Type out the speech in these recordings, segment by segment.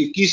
21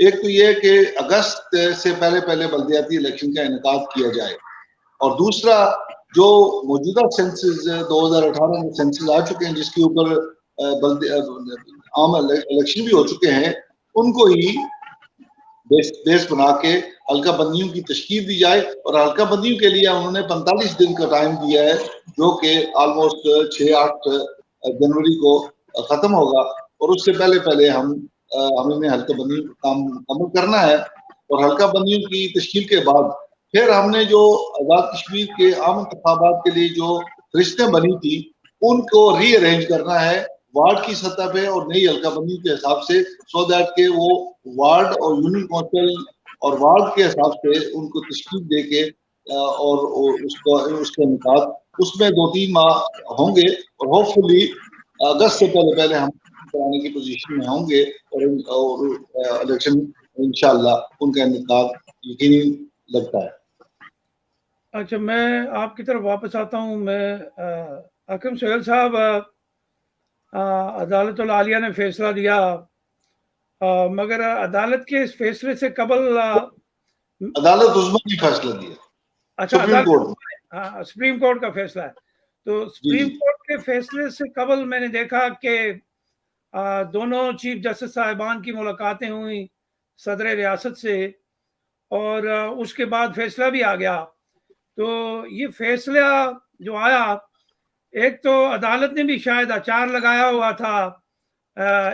ایک تو یہ کہ اگست سے پہلے بلدیاتی الیکشن کا انعقاد کیا جائے، اور دوسرا جو موجودہ سینسز 2018 میں سینسز آ چکے ہیں جس کے اوپر عام الیکشن بھی ہو چکے ہیں، ان کو ہی بیس بنا کے حلقہ بندیوں کی تشکیل دی جائے، اور حلقہ بندیوں کے لیے انہوں نے 45 دن کا ٹائم دیا ہے جو کہ آلموسٹ 6-8 جنوری کو ختم ہوگا، اور اس سے پہلے ہمیں حلقہ بندیوں کا کام مکمل کرنا ہے، اور حلقہ بندیوں کی تشکیل کے بعد پھر ہم نے جو آزاد کشمیر کے عام انتخابات کے لیے جو فہرستیں بنی تھی ان کو ری ارینج کرنا ہے وارڈ کی سطح پہ اور نئی حلقہ بندی کے حساب سے، سو دیٹ کہ وہ وارڈ اور یونین کونسل اور وارڈ کے حساب سے ان کو تشکیل دے کے اور اس کا انعقاد اس میں 2-3 ماہ ہوں گے، اور ہوپ فلی اگست سے پہلے ہم کرانے کی پوزیشن میں ہوں گے، اور الیکشن انشاءاللہ ان کا انعقاد یقینی لگتا ہے۔ اچھا، میں آپ کی طرف واپس آتا ہوں۔ میں اکرم سہیل صاحب، عدالت العالیہ نے فیصلہ دیا، مگر عدالت کے اس فیصلے سے قبل عدالت عظمیٰ نے فیصلہ دیا، اچھا سپریم کورٹ، سپریم کورٹ کا فیصلہ ہے، تو سپریم کورٹ کے فیصلے سے قبل میں نے دیکھا کہ دونوں چیف جسٹس صاحبان کی ملاقاتیں ہوئیں صدر ریاست سے، اور اس کے بعد فیصلہ بھی آ گیا۔ تو یہ فیصلہ جو آیا، ایک تو عدالت نے بھی شاید اچار لگایا ہوا تھا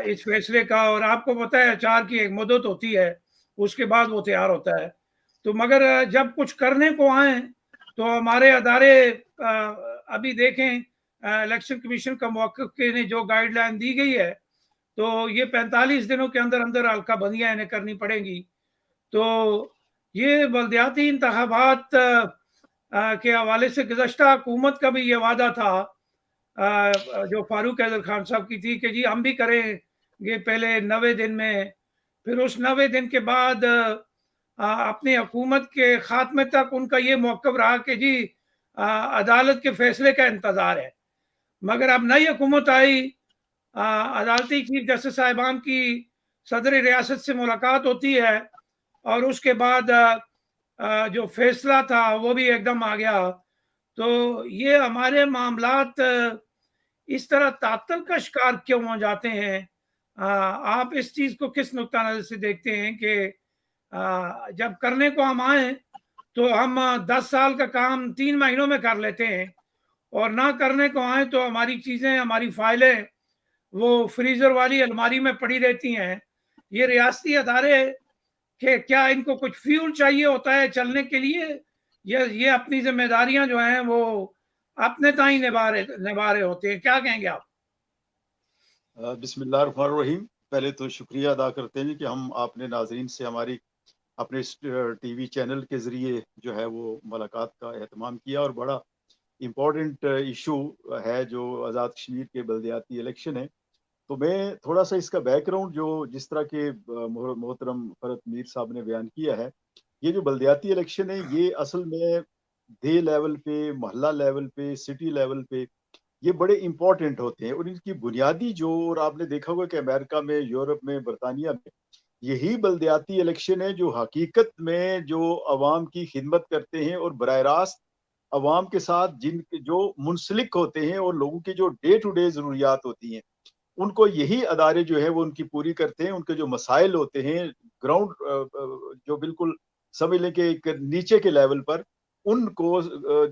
اس فیصلے کا، اور آپ کو پتہ ہے اچار کی ایک مدت ہوتی ہے، اس کے بعد وہ تیار ہوتا ہے۔ تو مگر جب کچھ کرنے کو آئیں تو ہمارے ادارے ابھی دیکھیں الیکشن کمیشن کا موقف کے نے جو گائیڈ لائن دی گئی ہے، تو یہ 45 دنوں کے اندر حلقہ بندیاں انہیں کرنی پڑیں گی۔ تو یہ بلدیاتی انتخابات کے حوالے سے گزشتہ حکومت کا بھی یہ وعدہ تھا جو فاروق حیدر خان صاحب کی تھی کہ جی ہم بھی کریں گے پہلے 90 دن میں، پھر اس 90 دن کے بعد اپنی حکومت کے خاتمے تک ان کا یہ موقف رہا کہ جی عدالت کے فیصلے کا انتظار ہے۔ مگر اب نئی حکومت آئی، عدالتی چیف جسٹس صاحبان کی صدر ریاست سے ملاقات ہوتی ہے، اور اس کے بعد جو فیصلہ تھا وہ بھی ایک دم آ گیا۔ تو یہ ہمارے معاملات اس طرح تعطل کا شکار کیوں ہو جاتے ہیں؟ آپ اس چیز کو کس نقطہ نظر سے دیکھتے ہیں کہ جب کرنے کو ہم آئیں تو ہم 10 سال کا کام 3 مہینوں میں کر لیتے ہیں، اور نہ کرنے کو آئیں تو ہماری چیزیں، ہماری فائلیں وہ فریزر والی الماری میں پڑی رہتی ہیں؟ یہ ریاستی ادارے کہ کیا ان کو کچھ فیول چاہیے ہوتا ہے چلنے کے لیے، یا یہ اپنی ذمہ داریاں جو ہیں وہ اپنے تائیں نبھا رہے ہوتے ہیں؟ کیا کہیں گے آپ؟ بسم اللہ الرحمن الرحیم۔ پہلے تو شکریہ ادا کرتے ہیں کہ ہم آپ نے ناظرین سے ہماری اپنے ٹی وی چینل کے ذریعے جو ہے وہ ملاقات کا اہتمام کیا، اور بڑا امپورٹنٹ ایشو ہے جو آزاد کشمیر کے بلدیاتی الیکشن ہے۔ تو میں تھوڑا سا اس کا بیک گراؤنڈ جو جس طرح کے محترم فرت میر صاحب نے بیان کیا ہے، یہ جو بلدیاتی الیکشن ہے یہ اصل میں دے لیول پہ، محلہ لیول پہ، سٹی لیول پہ یہ بڑے امپورٹنٹ ہوتے ہیں، اور ان کی بنیادی جو، اور آپ نے دیکھا ہوگا کہ امریکہ میں، یورپ میں، برطانیہ میں یہی بلدیاتی الیکشن ہے جو حقیقت میں جو عوام کی خدمت کرتے ہیں اور براہ راست عوام کے ساتھ جو منسلک ہوتے ہیں اور لوگوں کی جو ڈے ٹو ڈے ضروریات ہوتی ہیں ان کو یہی ادارے جو ہے وہ ان کی پوری کرتے ہیں۔ ان کے جو مسائل ہوتے ہیں گراؤنڈ جو بالکل سمجھ لیں کہ ایک نیچے کے لیول پر، ان کو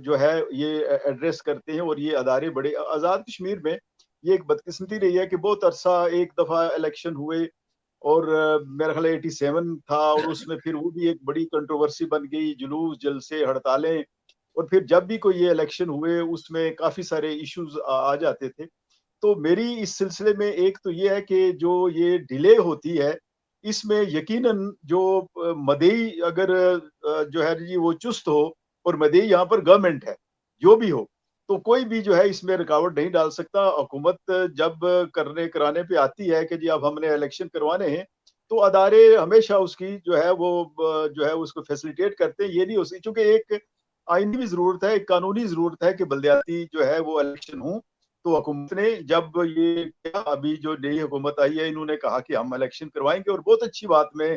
جو ہے یہ ایڈریس کرتے ہیں، اور یہ ادارے بڑے آزاد کشمیر میں یہ ایک بدقسمتی رہی ہے کہ بہت عرصہ ایک دفعہ الیکشن ہوئے، اور میرا خیال 87 تھا، اور اس میں پھر وہ بھی ایک بڑی کنٹروورسی بن گئی، جلوس، جلسے، ہڑتالیں، اور پھر جب بھی کوئی یہ الیکشن ہوئے اس میں کافی سارے ایشوز آ جاتے تھے۔ تو میری اس سلسلے میں ایک تو یہ ہے کہ جو یہ ڈیلے ہوتی ہے اس میں یقیناً جو مدعی اگر جو ہے جی وہ چست ہو، اور مدعی یہاں پر گورنمنٹ ہے جو بھی ہو، تو کوئی بھی جو ہے اس میں رکاوٹ نہیں ڈال سکتا۔ حکومت جب کرانے پہ آتی ہے کہ جی اب ہم نے الیکشن کروانے ہیں، تو ادارے ہمیشہ اس کی جو ہے وہ جو ہے اس کو فیسلیٹیٹ کرتے ہیں۔ یہ نہیں ہو سکتی چونکہ ایک آئینی بھی ضرورت ہے، ایک قانونی ضرورت ہے کہ بلدیاتی جو ہے وہ الیکشن ہوں۔ تو حکومت نے جب یہ ابھی جو نئی حکومت آئی ہے انہوں نے کہا کہ ہم الیکشن کروائیں گے، اور بہت اچھی بات میں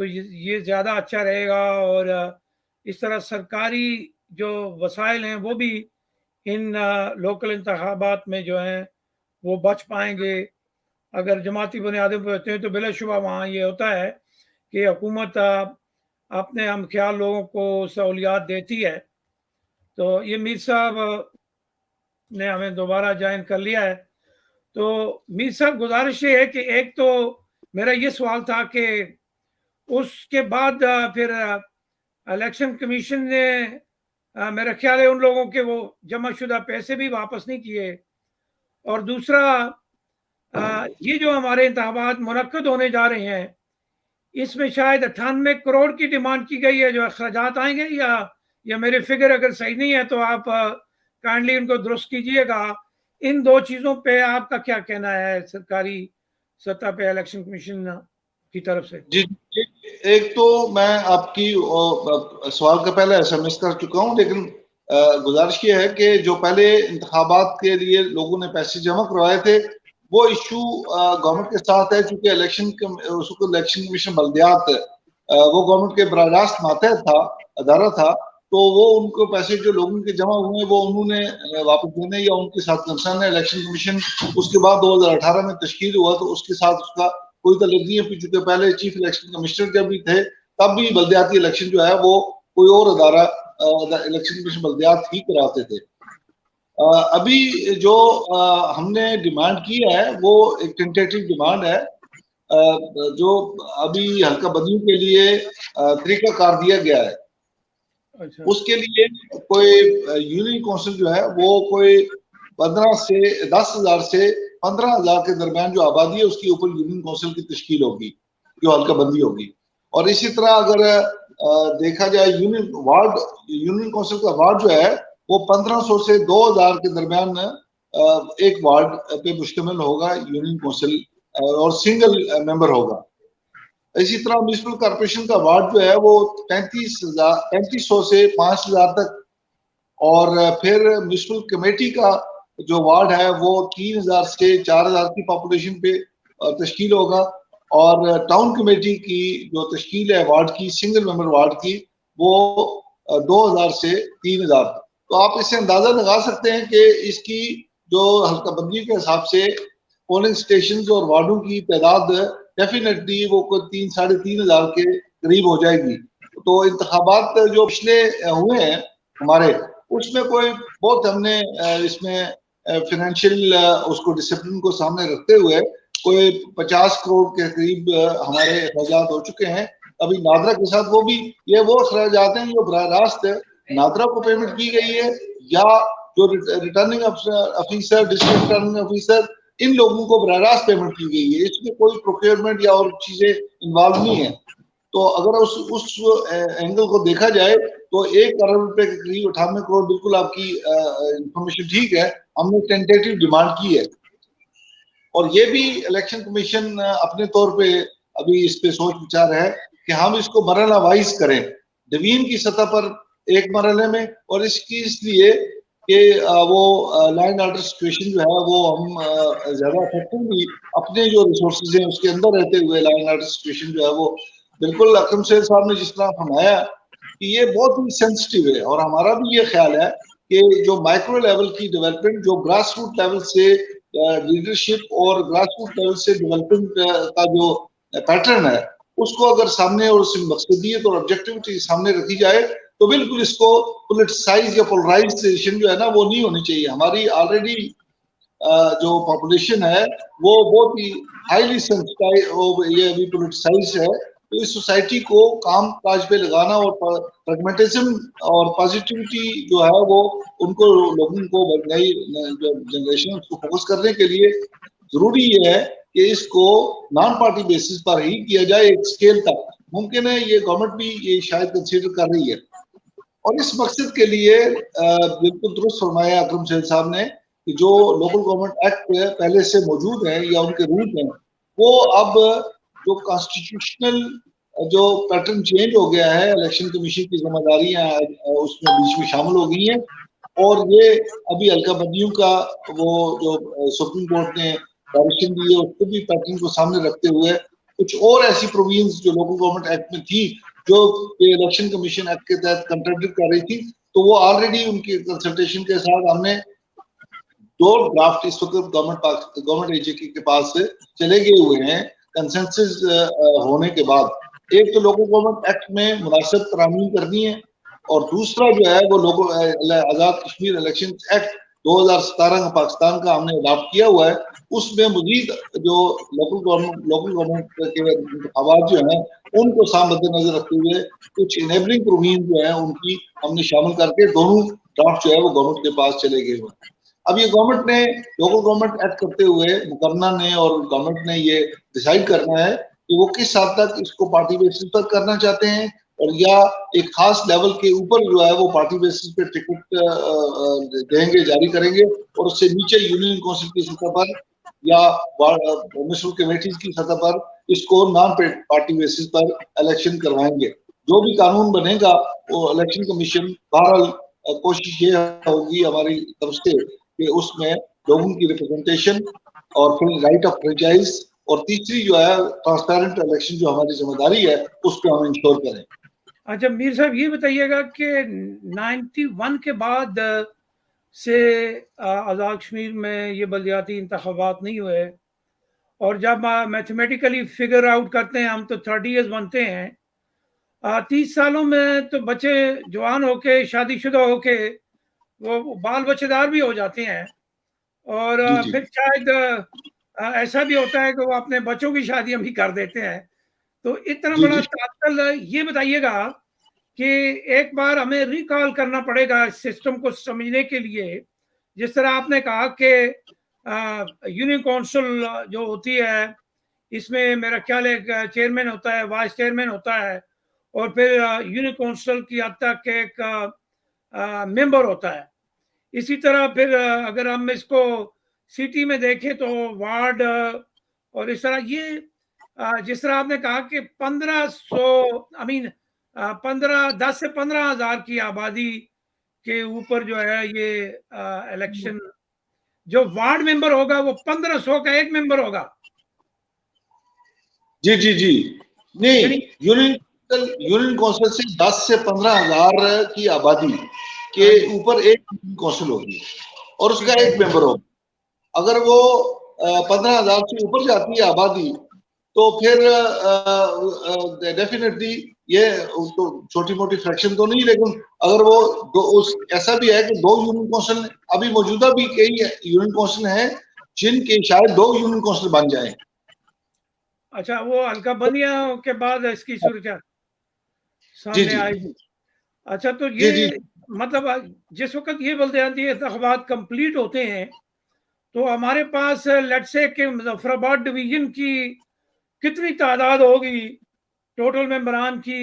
تو یہ زیادہ اچھا رہے گا، اور اس طرح سرکاری جو وسائل ہیں وہ بھی ان لوکل انتخابات میں جو ہیں وہ بچ پائیں گے۔ اگر جماعتی بنیادوں پہ ہوتے ہیں تو بلا شبہ وہاں یہ ہوتا ہے کہ حکومت اپنے ہم خیال لوگوں کو سہولیات دیتی ہے۔ تو یہ میر صاحب نے ہمیں دوبارہ جوائن کر لیا ہے۔ تو میر صاحب گزارش یہ ہے کہ ایک تو میرا یہ سوال تھا کہ اس کے بعد پھر الیکشن کمیشن نے میرا خیال ہے ان لوگوں کے وہ جمع شدہ پیسے بھی واپس نہیں کیے، اور دوسرا یہ جو ہمارے انتخابات منعقد ہونے جا رہے ہیں اس میں شاید 98 کروڑ کی ڈیمانڈ کی گئی ہے جو اخراجات آئیں گے، یا میرے فگر اگر صحیح نہیں ہے تو آپ کائنڈلی ان کو درست کیجئے گا۔ ان دو چیزوں پہ آپ کا کیا کہنا ہے سرکاری سطح پہ الیکشن کمیشن کی طرف سے؟ جی، ایک تو میں آپ کی سوال کا پہلے SMS کر چکا ہوں، لیکن گزارش یہ ہے کہ جو پہلے انتخابات کے لیے لوگوں نے پیسے جمع کروائے تھے وہ ایشو گورنمنٹ کے ساتھ ہے، چونکہ الیکشن کمیشن بلدیات وہ گورنمنٹ کے براہ راست ماتحت تھا، ادارہ تھا، تو وہ ان کو پیسے جو لوگوں کے جمع ہوئے وہ انہوں نے واپس دینے یا ان کے ساتھ کنسرن ہے۔ الیکشن کمیشن اس کے بعد 2018 میں تشکیل ہوا تو اس کے ساتھ اس کا کوئی تعلق نہیں ہے، چونکہ پہلے چیف الیکشن کمشنر جب بھی تھے تب بھی بلدیاتی الیکشن جو ہے وہ کوئی اور ادارہ الیکشن کمیشن بلدیات ہی کراتے تھے۔ ابھی جو ہم نے ڈیمانڈ کی ہے وہ ایک ٹینٹیٹو ڈیمانڈ ہے، جو ابھی حلقہ بندیوں کے لیے طریقہ کار دیا گیا ہے۔ اس کے لیے کوئی یونین کونسل جو ہے وہ کوئی 10,000 سے 15,000 کے درمیان جو آبادی ہے اس کے اوپر یونین کونسل کی تشکیل ہوگی جو حلقہ بندی ہوگی۔ اور اسی طرح اگر دیکھا جائے یونین کونسل کا وارڈ جو ہے وہ 1,500 سے 2,000 کے درمیان ایک وارڈ پہ مشتمل ہوگا یونین کونسل، اور سنگل ممبر ہوگا۔ اسی طرح میونسپل کارپوریشن کا وارڈ جو ہے وہ 3,500 سے 5,000 تک، اور پھر میونسپل کمیٹی کا جو وارڈ ہے وہ 3,000 سے 4,000 کی پاپولیشن پہ تشکیل ہوگا، اور ٹاؤن کمیٹی کی جو تشکیل ہے وارڈ کی، سنگل ممبر وارڈ کی، وہ 2,000 سے 3,000 تک۔ تو آپ اس سے اندازہ لگا سکتے ہیں کہ اس کی جو حلقہ بندی کے حساب سے پولنگ سٹیشنز اور وارڈوں کی تعداد ڈیفینیٹلی وہ کوئی 3,000-3,500 کے قریب ہو جائے گی۔ تو انتخابات جو پچھلے ہوئے ہیں ہمارے، اس میں کوئی بہت ہم نے اس میں فائنینشیل اس کو ڈسپلن کو سامنے رکھتے ہوئے کوئی 50 کروڑ کے قریب ہمارے اخراجات ہو چکے ہیں۔ ابھی نادرا کے ساتھ وہ اخراجات ہیں جو براہ راست نادرا کو پیمنٹ کی گئی ہے، یا جو returning officer, district returning officer, ان لوگوں کو براہ راست پیمنٹ کی گئی ہے۔ اس میں کوئی پروکیورمنٹ یا اور چیزیں انوالو نہیں ہیں۔ تو اگر اس اینگل کو دیکھا جائے تو 1 ارب روپے کے قریب 98 کروڑ، بالکل آپ کی انفارمیشن ٹھیک ہے، ہم نے ٹینٹیٹو ڈیمانڈ کی ہے۔ اور یہ بھی الیکشن کمیشن اپنے طور پہ ابھی اس پہ سوچ بچار ہے کہ ہم اس کو مرحلہ وائز کریں، ڈویژن کی سطح پر ایک مرحلے میں، اور اس لیے کہ وہ لائن آرڈر سچویشن جو ہے وہ ہم زیادہ افیکٹولی اپنے جو ریسورسز ہیں اس کے اندر رہتے ہوئے لائن آرڈر سچویشن جو ہے وہ بالکل اکرم سیل صاحب نے جس طرح فرمایا کہ یہ بہت ہی سینسٹیو ہے، اور ہمارا بھی یہ خیال ہے کہ جو مائکرو لیول کی ڈیولپمنٹ، جو گراس روٹ لیول سے لیڈرشپ اور گراس روٹ لیول سے ڈیولپمنٹ کا جو پیٹرن ہے اس کو اگر سامنے اور اس مقصدیت اور آبجیکٹیوٹی سامنے رکھی جائے تو بالکل اس کو پولیٹیسائز یا پولرائزیشن جو ہے نا وہ نہیں ہونی چاہیے۔ ہماری آلریڈی جو پاپولیشن ہے وہ بہت ہی ہائیلی سینسٹائز، یہ ابھی پولیٹیسائز ہے، تو اس سوسائٹی کو کام کاج پہ لگانا اور پریگمیٹزم اور پازیٹیوٹی جو ہے وہ ان کو لوگوں کو نئی جنریشن کو فوکس کرنے کے لیے ضروری یہ ہے کہ اس کو نان پارٹی بیسس پر ہی کیا جائے ایک سکیل تک۔ ممکن ہے یہ گورنمنٹ بھی یہ شاید کنسیڈر کر رہی ہے، اور اس مقصد کے لیے بالکل درست فرمایا اکرم سیل صاحب نے کہ جو لوکل گورنمنٹ ایکٹ پہلے سے موجود ہیں یا ان کے رول ہیں وہ اب جو کانسٹیٹیوشنل جو پیٹرن چینج ہو گیا ہے، الیکشن کمیشن کی ذمہ داریاں اس میں بیچ میں شامل ہو گئی ہیں، اور یہ ابھی حلقہ بندیوں کا وہ جو سپریم کورٹ نے ڈائریکشن دی ہے اس کو بھی پیٹرن کو سامنے رکھتے ہوئے کچھ اور ایسی پرووینس جو لوکل گورنمنٹ ایکٹ میں تھی جو الیکشن کمیشن ایکٹ کے تحت کنٹرڈکٹ کر رہی تھی، تو وہ آلریڈی ان کی کنسلٹیشن کے ساتھ ہم نے 2 ڈرافٹ اس وقت گورنمنٹ ایجے کے پاس سے چلے گئے ہوئے ہیں کنسنسس ہونے کے بعد. ایک تو لوکل گورنمنٹ ایکٹ میں مناسب ترامیم کرنی ہے، اور دوسرا جو ہے وہ آزاد کشمیر الیکشن ایکٹ 2017 کا پاکستان کا ہم نے اڈاپٹ کیا ہوا ہے. اس میں مزید جو لوکل گورنمنٹ کے انتخابات جو ہیں ان کو مد نظر رکھتے ہوئے کچھ انیبلنگ پروویژن جو ہیں ان کی ہم نے شامل کر کے دونوں ڈرافٹ جو ہے وہ گورنمنٹ کے پاس چلے گئے ہوئے. اب یہ گورنمنٹ نے لوکل گورنمنٹ ایکٹ کرتے ہوئے مکرنہ نے اور گورنمنٹ نے یہ ڈیسائیڈ کرنا ہے کہ وہ کس حد تک اس کو پارٹی بیسس پر کرنا چاہتے ہیں، اور یا ایک خاص لیول کے اوپر جو ہے وہ پارٹی بیسس پہ ٹکٹ دیں گے، جاری کریں گے، اور اس سے نیچے یونین کونسل کی سطح پر یا میونسپل کمیٹیز کی سطح پر اس کو نان پارٹی بیسس پر الیکشن کروائیں گے. جو بھی قانون بنے گا وہ الیکشن کمیشن بہرحال کوشش یہ ہوگی ہماری طرف سے کہ اس میں لوگوں کی ریپرزنٹیشن اور پھر رائٹ آف فرنچائز اور تیسری جو ہے ٹرانسپیرنٹ الیکشن جو ہماری ذمہ داری ہے اس کو ہم انشور کریں. اچھا میر صاحب یہ بتائیے گا کہ 91 کے بعد سے آزاد کشمیر میں یہ بلدیاتی انتخابات نہیں ہوئے، اور جب میتھمیٹیکلی فگر آؤٹ کرتے ہیں ہم تو 30 ایئرز بنتے ہیں. 30 سالوں میں تو بچے جوان ہو کے شادی شدہ ہو کے وہ بال بچے دار بھی ہو جاتے ہیں، اور پھر شاید ایسا بھی ہوتا ہے کہ وہ اپنے بچوں کی شادیاں بھی کر دیتے ہیں. تو اتنا بڑا تعطل، یہ بتائیے گا کہ ایک بار ہمیں ریکال کرنا پڑے گا اس سسٹم کو سمجھنے کے لیے. جس طرح آپ نے کہا کہ یونین کونسل جو ہوتی ہے اس میں میرا خیال ہے چیئرمین ہوتا ہے، وائس چیئرمین ہوتا ہے، اور پھر یونین کونسل کی حد تک ایک ممبر ہوتا ہے. اسی طرح پھر اگر ہم اس کو سٹی میں دیکھیں تو وارڈ، اور اس طرح یہ جس طرح آپ نے کہا کہ 10 سے 15,000 کی آبادی کے اوپر جو ہے یہ الیکشن، جو وارڈ ممبر ہوگا وہ 1500 کا ایک ممبر ہوگا. جی نہیں، یونین کونسل سے 10 سے 15,000 کی آبادی کے اوپر ایک یونین کونسل ہوگی اور اس کا ایک ممبر ہوگا. اگر وہ 15,000 سے اوپر جاتی ہے آبادی تو پھر ڈیفینیٹلی یہ تو چھوٹی موٹی فریکشن تو نہیں، لیکن اگر وہ ایسا بھی ہے کہ 2 یونین کونسل ابھی موجودہ بھی کئی یونین کونسل ہیں جن کے شاید 2 یونین کونسل بن جائیں. اچھا، وہ حلقہ بندیاں کے بعد اس کی صورت سامنے آئے گی. اچھا، تو یہ مطلب جس وقت یہ بلدیاتی انتخابات کمپلیٹ ہوتے ہیں تو ہمارے پاس لیٹ سے کہ مظفر آباد ڈویژن کی کتنی تعداد ہوگی ٹوٹل ممبران کی،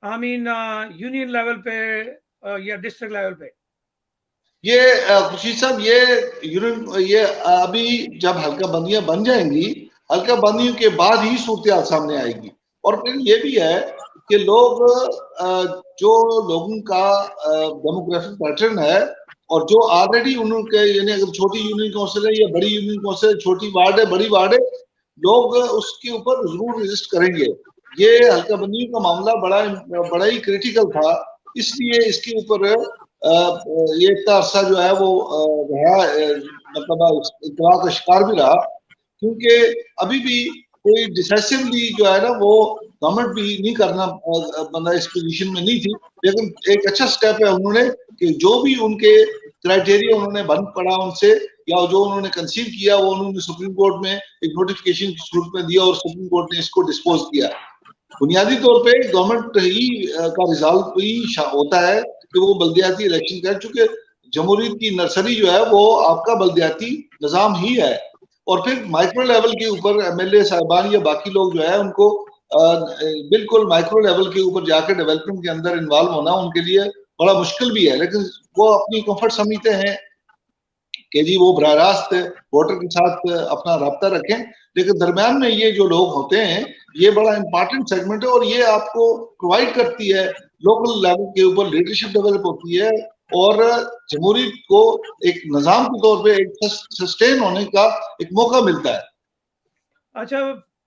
یونین لیول پہ یا ڈسٹرکٹ لیول پہ؟ یہ خورشید صاحب یہ ابھی جب حلقہ بندیاں بن جائیں گی، حلقہ بندیوں کے بعد ہی صورتحال سامنے آئے گی. اور پھر یہ بھی ہے کہ جو لوگوں کا ڈیموگرافک پیٹرن ہے اور جو آلریڈی انہوں کے، یعنی اگر چھوٹی یونین کونسل ہے یا بڑی یونین کونسل ہے، چھوٹی وارڈ ہے بڑی وارڈ ہے، لوگ اس کے اوپر ضرور رجسٹ کریں گے. یہ حلقہ بندیوں کا معاملہ بڑا ہی کریٹیکل تھا، اس لیے اس کے اوپر یہ اتنا عرصہ جو ہے وہ رہا، مطلب اطلاع کا شکار بھی رہا، کیونکہ ابھی بھی کوئی ڈیسیسیولی جو ہے نا وہ گورنمنٹ بھی نہیں کرنا بندہ اس پوزیشن میں نہیں تھی. لیکن ایک اچھا سٹیپ ہے انہوں نے کہ جو بھی ان کے کرائٹیریا انہوں نے بند پڑا ان سے، یا جو انہوں نے کنسیو کیا، وہ انہوں نے سپریم کورٹ میں ایک نوٹیفیکیشن کی صورت میں دیا اور سپریم کورٹ نے اس کو ڈسپوز کیا. بنیادی طور پہ گورنمنٹ ہی کا رزالٹ ہی ہوتا ہے کہ وہ بلدیاتی الیکشن کر، چونکہ جمہوریت کی نرسری جو ہے وہ آپ کا بلدیاتی نظام ہی ہے. اور پھر مائکرو لیول کے اوپر ایم ایل اے صاحبان یا باقی لوگ جو ہے ان کو بالکل مائکرو لیول کے اوپر جا کے ڈیولپمنٹ کے اندر انوالو ہونا ان کے لیے بڑا مشکل بھی ہے. لیکن وہ اپنی کمفرٹ سمجھتے ہیں کہ جی وہ براہ راست ووٹر کے ساتھ اپنا رابطہ رکھیں. لیکن درمیان میں یہ جو لوگ ہوتے ہیں یہ بڑا امپارٹنٹ سیگمنٹ ہے، اور یہ آپ کو پرووائڈ کرتی ہے لوکل لیول کے اوپر لیڈرشپ ڈیولپ ہوتی ہے، اور جمہوریت کو ایک نظام کے طور پہ ایک سسٹین ہونے کا ایک موقع ملتا ہے. اچھا،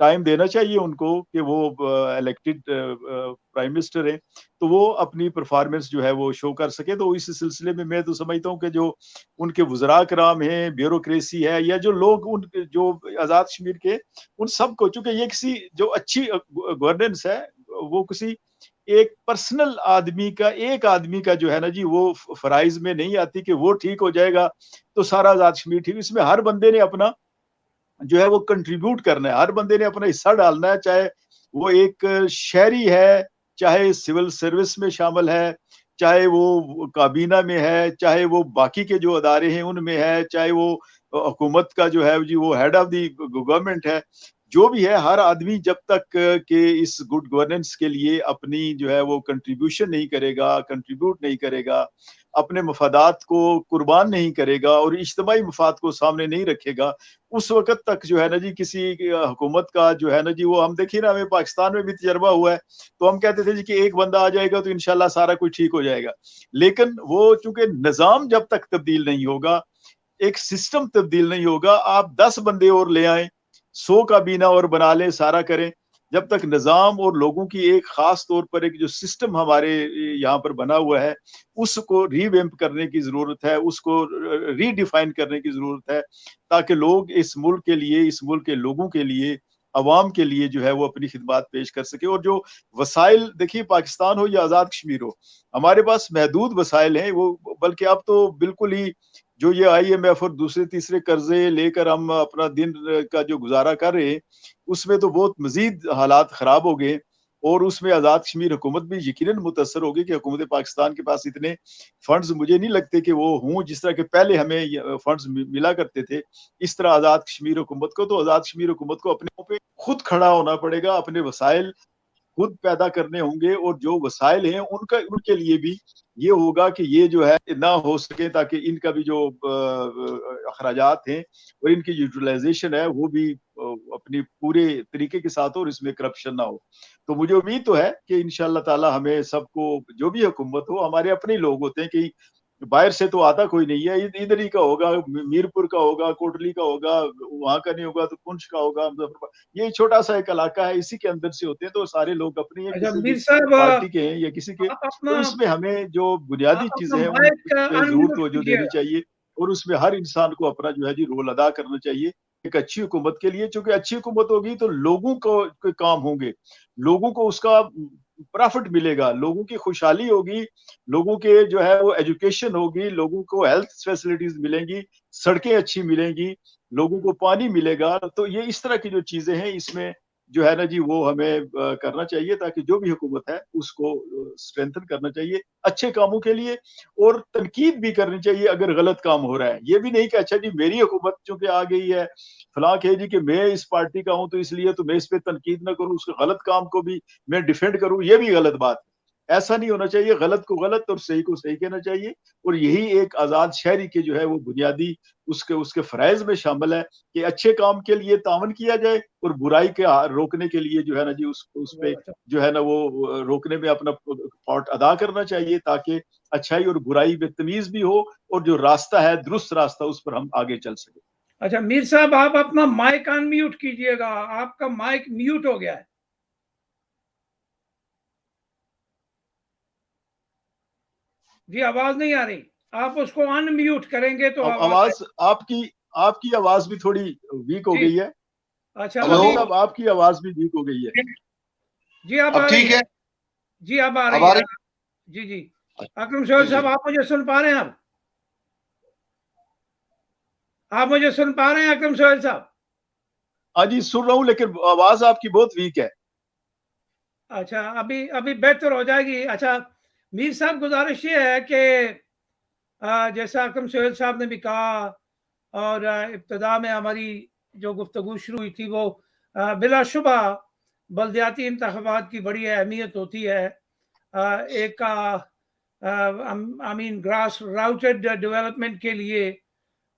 ٹائم دینا چاہیے ان کو کہ وہ الیکٹڈ پرائم منسٹر ہیں تو وہ اپنی پرفارمنس جو ہے وہ شو کر سکے. تو اس سلسلے میں تو سمجھتا ہوں کہ جو ان کے وزراء کرام ہیں, بیوروکریسی ہے, یا جو لوگ ان جو آزاد کشمیر کے, ان سب کو, چونکہ یہ کسی جو اچھی گورننس ہے وہ کسی ایک پرسنل آدمی کا, ایک آدمی کا جو ہے نا جی وہ فرائض میں نہیں آتی کہ وہ ٹھیک ہو جائے گا تو سارا آزاد کشمیر ٹھیک. اس میں ہر بندے نے اپنا جو ہے وہ کنٹریبیوٹ کرنا ہے, ہر بندے نے اپنا حصہ ڈالنا ہے, چاہے وہ ایک شہری ہے, چاہے سول سروس میں شامل ہے, چاہے وہ کابینہ میں ہے, چاہے وہ باقی کے جو ادارے ہیں ان میں ہے, چاہے وہ حکومت کا جو ہے جی وہ ہیڈ آف دی گورنمنٹ ہے, جو بھی ہے, ہر آدمی جب تک کہ اس گڈ گورننس کے لیے اپنی جو ہے وہ کنٹریبیوشن نہیں کرے گا, کنٹریبیوٹ نہیں کرے گا, اپنے مفادات کو قربان نہیں کرے گا اور اجتماعی مفاد کو سامنے نہیں رکھے گا, اس وقت تک جو ہے نا جی کسی حکومت کا جو ہے نا جی وہ, ہم دیکھیے نا, ہمیں پاکستان میں بھی تجربہ ہوا ہے تو ہم کہتے تھے جی کہ ایک بندہ آ جائے گا تو انشاءاللہ سارا کچھ ٹھیک ہو جائے گا. لیکن وہ چونکہ نظام جب تک تبدیل نہیں ہوگا, ایک سسٹم تبدیل نہیں ہوگا, آپ 10 بندے اور لے آئیں, 100 کابینہ اور بنا لیں, سارا کریں, جب تک نظام اور لوگوں کی ایک خاص طور پر ایک جو سسٹم ہمارے یہاں پر بنا ہوا ہے اس کو ری ویمپ کرنے کی ضرورت ہے, اس کو ری ڈیفائن کرنے کی ضرورت ہے, تاکہ لوگ اس ملک کے لیے, اس ملک کے لوگوں کے لیے, عوام کے لیے جو ہے وہ اپنی خدمات پیش کر سکے. اور جو وسائل, دیکھیے پاکستان ہو یا آزاد کشمیر ہو, ہمارے پاس محدود وسائل ہیں وہ, بلکہ اب تو بالکل ہی جو یہ IMF اور دوسرے تیسرے قرضے لے کر ہم اپنا دن کا جو گزارا کر رہے ہیں اس میں تو بہت مزید حالات خراب ہو گئے, اور اس میں آزاد کشمیر حکومت بھی یقیناً متاثر ہوگی کہ حکومت پاکستان کے پاس اتنے فنڈز مجھے نہیں لگتے کہ وہ ہوں جس طرح کہ پہلے ہمیں فنڈز ملا کرتے تھے اس طرح آزاد کشمیر حکومت کو. تو آزاد کشمیر حکومت کو اپنے پہ خود کھڑا ہونا پڑے گا, اپنے وسائل خود پیدا کرنے ہوں گے, اور جو وسائل ہیں ان کے لیے بھی یہ ہوگا کہ یہ جو ہے نہ ہو سکے, تاکہ ان کا بھی جو اخراجات ہیں اور ان کی یوٹیلائزیشن ہے وہ بھی اپنی پورے طریقے کے ساتھ ہو اور اس میں کرپشن نہ ہو. تو مجھے امید تو ہے کہ انشاءاللہ تعالی ہمیں سب کو, جو بھی حکومت ہو, ہمارے اپنے لوگ ہوتے ہیں کہ باہر سے تو آتا کوئی نہیں ہے, ادھر ہی کا ہوگا, میرپور کا ہوگا, کوٹلی کا ہوگا, وہاں کا نہیں ہوگا تو پنچ کا ہوگا, یہ چھوٹا سا ایک علاقہ ہے, اسی کے اندر سے ہوتے ہیں, تو سارے لوگ اپنی یا اچھا کسی بھی میر صاحب پارٹی کے ہیں یا کسی کے, آپ تو اپنا اس میں ہمیں جو بنیادی آپ اپنا چیزیں ہیں ان مائک پہ ضرور انمیوٹ توجہ کیجیے دینی گا. چاہیے, اور اس میں ہر انسان کو اپنا جو ہے جی رول ادا کرنا چاہیے ایک اچھی حکومت کے لیے. چونکہ اچھی حکومت ہوگی تو لوگوں کو کام ہوں گے, لوگوں کو اس کا پرافٹ ملے گا, لوگوں کی خوشحالی ہوگی, لوگوں کے جو ہے وہ ایجوکیشن ہوگی, لوگوں کو ہیلتھ فیسلٹیز ملیں گی, سڑکیں اچھی ملیں گی, لوگوں کو پانی ملے گا. تو یہ اس طرح کی جو چیزیں ہیں اس میں جو ہے نا جی وہ ہمیں کرنا چاہیے, تاکہ جو بھی حکومت ہے اس کو اسٹرینتھن کرنا چاہیے اچھے کاموں کے لیے, اور تنقید بھی کرنی چاہیے اگر غلط کام ہو رہا ہے. یہ بھی نہیں کہ اچھا جی میری حکومت چونکہ آ گئی ہے فلاں کہ جی کہ میں اس پارٹی کا ہوں تو اس لیے تو میں اس پہ تنقید نہ کروں, اس کے غلط کام کو بھی میں ڈیفینڈ کروں, یہ بھی غلط بات ہے. ایسا نہیں ہونا چاہیے, غلط کو غلط اور صحیح کو صحیح کہنا چاہیے, اور یہی ایک آزاد شہری کے جو ہے وہ بنیادی اس کے فرائض میں شامل ہے کہ اچھے کام کے لیے تعاون کیا جائے, اور برائی کے روکنے کے لیے جو ہے نا جی اس پہ جو ہے نا وہ روکنے میں اپنا پارٹ ادا کرنا چاہیے, تاکہ اچھائی اور برائی میں تمیز بھی ہو, اور جو راستہ ہے درست راستہ اس پر ہم آگے چل سکیں. اچھا میر صاحب آپ اپنا مائک انمیوٹ کیجیے گا, آپ کا مائک میوٹ ہو گیا ہے. جی آواز نہیں آ رہی, آپ اس کو ان میوٹ کریں گے تو آواز آپ کی آواز بھی تھوڑی ویک ہو گئی ہے. اچھا صاحب آپ کی آواز بھی ویک ہو گئی ہے. جی اب آ رہی ٹھیک ہے, جی اب آ رہی ہے. جی جی اکرم سہیل صاحب آپ مجھے سن پا رہے ہیں؟ آپ مجھے سن پا رہے ہیں اکرم سہیل صاحب؟ ہاں جی سن رہا ہوں, لیکن آواز آپ کی بہت ویک ہے. اچھا ابھی بہتر ہو جائے گی. اچھا میر صاحب گزارش یہ ہے کہ جیسا اکرم سہیل صاحب نے بھی کہا, اور ابتدا میں ہماری جو گفتگو شروع ہوئی تھی وہ بلا شبہ بلدیاتی انتخابات کی بڑی اہمیت ہوتی ہے ایک گراس راؤٹڈ ڈیولپمنٹ کے لیے.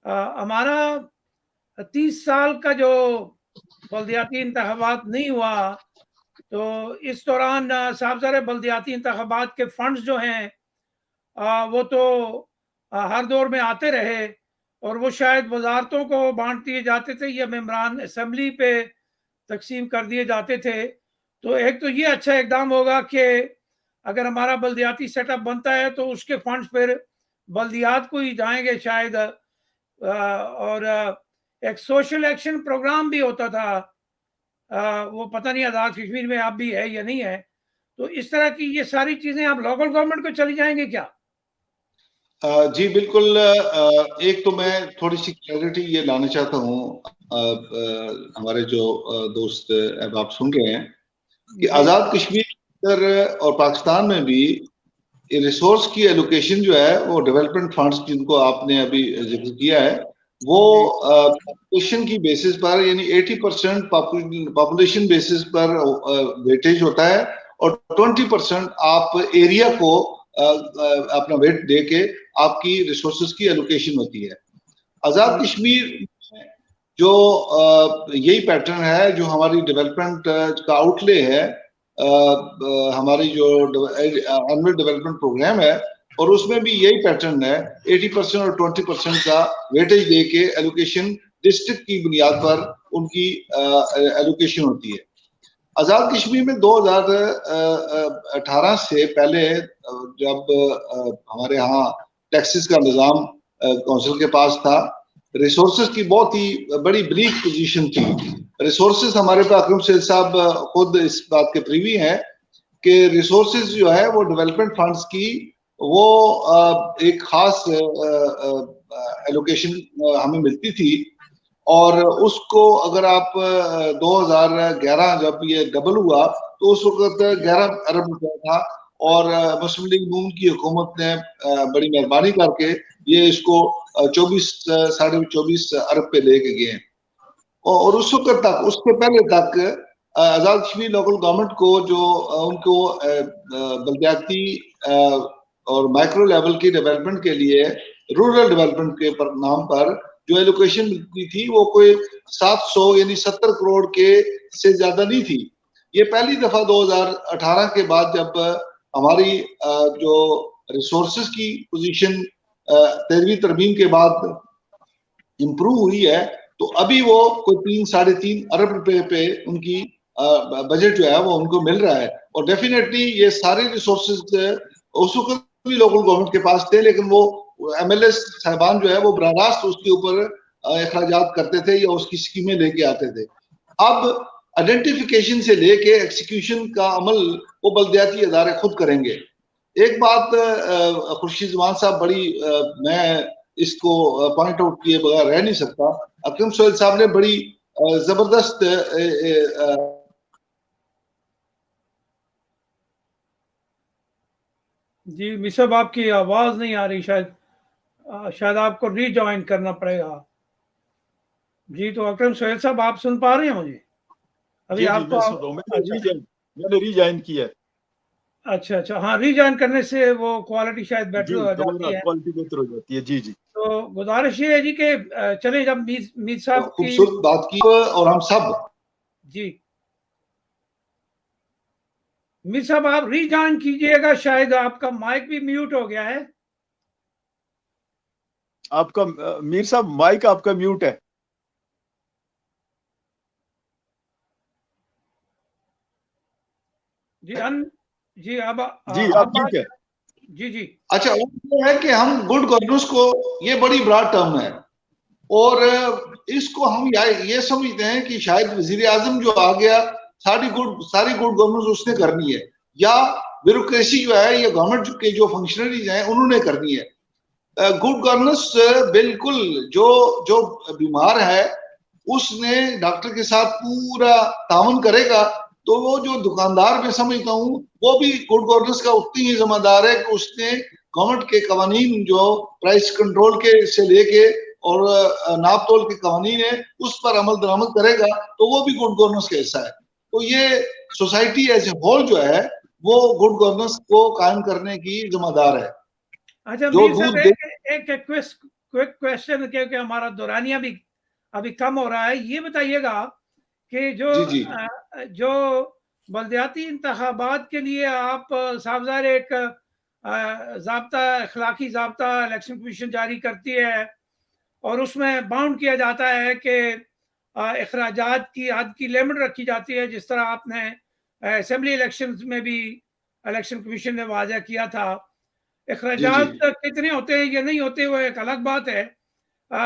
ہمارا 30 سال کا جو بلدیاتی انتخابات نہیں ہوا, تو اس دوران صاحبزادہ بلدیاتی انتخابات کے فنڈز جو ہیں وہ تو ہر دور میں آتے رہے, اور وہ شاید وزارتوں کو بانٹ دیے جاتے تھے یا ممبران اسمبلی پہ تقسیم کر دیے جاتے تھے. تو ایک تو یہ اچھا اقدام ہوگا کہ اگر ہمارا بلدیاتی سیٹ اپ بنتا ہے تو اس کے فنڈز پھر بلدیات کو ہی جائیں گے شاید. اور ایک سوشل ایکشن پروگرام بھی ہوتا تھا, وہ پتہ نہیں آزاد کشمیر میں اب بھی ہے یا نہیں ہے. تو اس طرح کی یہ ساری چیزیں آپ لوکل گورنمنٹ کو چلی جائیں گے کیا؟ جی بالکل. ایک تو میں تھوڑی سی کلیئرٹی یہ لانا چاہتا ہوں, ہمارے جو دوست اب آپ سن رہے ہیں کہ آزاد کشمیر اور پاکستان میں بھی ریسورس کی ایلوکیشن جو ہے وہ ڈیولپمنٹ فنڈز جن کو آپ نے ابھی ذکر کیا ہے وہ پاپولیشن کی بیسس پر یعنی 80% پاپولیشن بیسس پر ویٹیج ہوتا ہے اور 20% آپ ایریا کو اپنا ویٹ دے کے آپ کی ریسورسز کی ایلوکیشن ہوتی ہے. آزاد کشمیر جو یہی پیٹرن ہے جو ہماری ڈیولپمنٹ کا آؤٹ لے ہے, ہماری جو اینول ڈیولپمنٹ پروگرام ہے, اور اس میں بھی یہی پیٹرن ہے 80% اور 20% کا ویٹیج دے کے ایلوکیشن ڈسٹرکٹ کی بنیاد پر ان کی ایلوکیشن ہوتی ہے. آزاد کشمیر میں 2018 سے پہلے جب ہمارے ہاں ٹیکسز کا نظام کونسل کے پاس تھا, ریسورسز کی بہت ہی بڑی بلیک پوزیشن تھی. ریسورسز ہمارے پاس اکرم سید صاحب خود اس بات کے پریوی ہیں کہ ریسورسز جو ہے وہ ڈیولپمنٹ فنڈز کی وہ ایک خاص ایلوکیشن ہمیں ملتی تھی, اور اس کو اگر آپ 2011 جب یہ ڈبل ہوا تو اس وقت 11 ارب روپے تھا, اور مسلم لیگ نون کی حکومت نے بڑی مہربانی کر کے یہ اس کو 24 ارب پہ لے کے گئے. اور اس وقت تک, اس سے پہلے تک آزاد کشمیر لوکل گورنمنٹ کو جو ان کو بلدیاتی اور مائکرو لیول کی ڈیولپمنٹ کے لیے رورل ڈیولپمنٹ کے نام پر جو ایلوکیشن ملتی تھی وہ کوئی 700 یعنی 70 کروڑ کے سے زیادہ نہیں تھی. یہ پہلی دفعہ 2018 کے بعد جب ہماری جو ریسورسز کی پوزیشن 13ویں ترمیم کے بعد امپروو ہوئی ہے تو ابھی وہ کوئی 3-3.5 ارب روپے پہ ان کی بجٹ جو ہے وہ ان کو مل رہا ہے. اور ڈیفینیٹلی یہ سارے ریسورسز اس وقت بھی لوکل گورنمنٹ کے پاس تھے, لیکن وہ ایم ایل اے صاحبان جو ہے وہ براہ راست اس کے اوپر اخراجات کرتے تھے یا اس کی اسکیمیں لے کے آتے تھے. اب آئیڈینٹیفیکیشن سے لے کے ایکسیکیوشن کا عمل وہ بلدیاتی ادارے خود کریں گے. ایک بات خورشید زمان صاحب بڑی میں اس کو پوائنٹ آؤٹ کیے بغیر رہ نہیں سکتا, اکرم سہیل صاحب نے بڑی زبردست جی مصعب آپ کی آواز نہیں آ رہی, شاید آپ کو ری جوائن کرنا پڑے گا. جی تو اکرم سہیل صاحب آپ سن پا رہے ہیں مجھے ابھی؟ آپ کو میں نے ری جوائن کیا ہے. اچھا ہاں, ری جوائن کرنے سے وہ کوالٹی شاید بیٹر ہو جاتی ہے, کوالٹی بہتر ہو جاتی ہے. جی تو گزارش یہ ہے جی کہ چلے جب میر صاحب کی خوبصورت بات کی اور ہم سب جی میر صاحب آپ ری جوائن کیجئے گا, شاید آپ کا مائک بھی میوٹ ہو گیا ہے. آپ کا میر صاحب مائک آپ کا میوٹ ہے. جی اب ٹھیک ہے. جی اچھا وہ ہے کہ ہم گڈ گورننس کو, یہ بڑی براڈ ٹرم ہے اور اس کو ہم یہ سمجھتے ہیں کہ شاید وزیر اعظم جو آ گیا ساری گڈ گورننس اس نے کرنی ہے, یا بیوروکریسی جو ہے یا گورنمنٹ کے جو فنکشنریز ہیں انہوں نے کرنی ہے. گڈ گورننس بالکل جو بیمار ہے اس نے ڈاکٹر کے ساتھ پورا تعاون کرے گا, تو وہ جو دکاندار میں سمجھتا ہوں وہ بھی گڈ گورننس کا اتنی ہی ذمہ دار ہے کہ اس نے گورنمنٹ کے قوانین جو پرائس کنٹرول کے سے لے کے اور ناپ تول کے قوانین ہیں اس پر عمل درآمد کرے گا, تو وہ بھی گڈ گورننس کا حصہ ہے. تو یہ سوسائٹی ایز اے ہول جو ہے وہ گڈ گورننس کو قائم کرنے کی ذمہ دار ہے. اچھا میر صاحب ایک کوئک کویسچن, کیونکہ ہمارا دورانیہ بھی ابھی کم ہو رہا ہے, یہ بتائیے گا کہ جو بلدیاتی انتخابات کے لیے آپ صاحب ظاہر ایک ضابطہ, اخلاقی ضابطہ الیکشن کمیشن جاری کرتی ہے اور اس میں باؤنڈ کیا جاتا ہے کہ اخراجات کی حد کی لمٹ رکھی جاتی ہے، جس طرح آپ نے اسمبلی الیکشنز میں بھی الیکشن کمیشن نے واضح کیا تھا. جی اخراجات کتنے ہوتے ہیں یا نہیں ہوتے وہ ایک الگ بات ہے،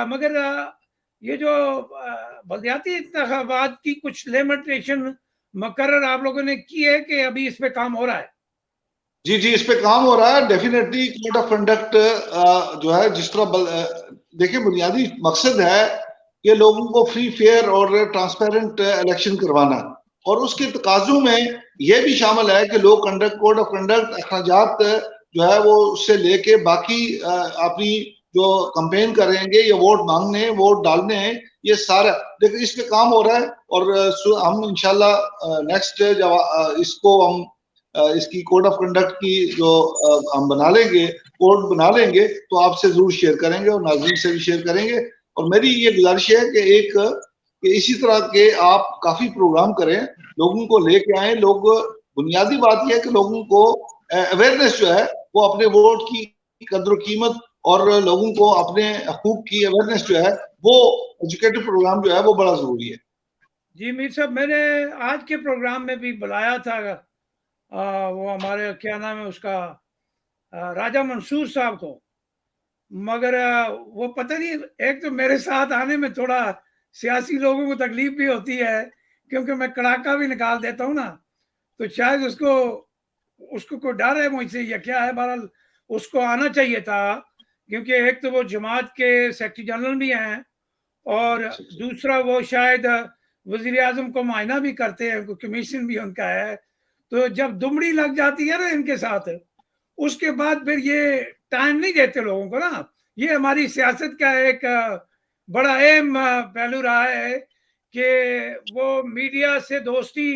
مگر یہ جو بلدیاتی انتخابات کی کچھ لمیٹیشن مقرر آپ لوگوں نے کی ہے کہ ابھی اس پہ کام ہو رہا ہے؟ جی اس پہ کام ہو رہا ہے. ڈیفینیٹلی کوڈ آف کنڈکٹ جو ہے جس طرح دیکھیں بنیادی مقصد ہے کہ لوگوں کو فری فیئر اور ٹرانسپیرنٹ الیکشن کروانا، اور اس کے تقاضوں میں یہ بھی شامل ہے کہ لوگ کوڈ آف کنڈکٹ اخراجات جو ہے وہ اس سے لے کے باقی اپنی جو کمپین کریں گے یا ووٹ مانگنے ووٹ ڈالنے ہیں، یہ سارا لیکن اس پہ کام ہو رہا ہے. اور ہم انشاءاللہ نیکسٹ جب اس کو ہم اس کی کوڈ آف کنڈکٹ کی جو ہم بنا لیں گے، کوڈ بنا لیں گے، تو آپ سے ضرور شیئر کریں گے اور ناظرین سے بھی شیئر کریں گے. اور میری یہ گزارش ہے کہ اسی طرح کے آپ کافی پروگرام کریں، لوگوں کو لے کے آئیں. بنیادی بات یہ ہے کہ لوگوں کو اویئرنیس جو ہے وہ اپنے ووٹ کی قدر و قیمت اور لوگوں کو اپنے حقوق کی اویئرنیس جو ہے وہ ایجوکیٹو پروگرام جو ہے وہ بڑا ضروری ہے. جی میر صاحب، میں نے آج کے پروگرام میں بھی بلایا تھا وہ ہمارے کیا نام ہے اس کا راجہ منصور صاحب کو، مگر وہ پتہ نہیں، ایک تو میرے ساتھ آنے میں تھوڑا سیاسی لوگوں کو تکلیف بھی ہوتی ہے کیونکہ میں کڑاکا بھی نکال دیتا ہوں نا، تو شاید اس کو کوئی ڈر ہے مجھ سے یا کیا ہے. بہرحال اس کو آنا چاہیے تھا کیونکہ ایک تو وہ جماعت کے سیکرٹری جنرل بھی ہیں اور دوسرا وہ شاید وزیر اعظم کو معائنہ بھی کرتے ہیں، کمیشن بھی ان کا ہے. تو جب دمڑی لگ جاتی ہے نا ان کے ساتھ، اس کے بعد پھر یہ ٹائم نہیں دیتے لوگوں کو نا. یہ ہماری سیاست کا ایک بڑا اہم پہلو رہا ہے کہ وہ میڈیا سے دوستی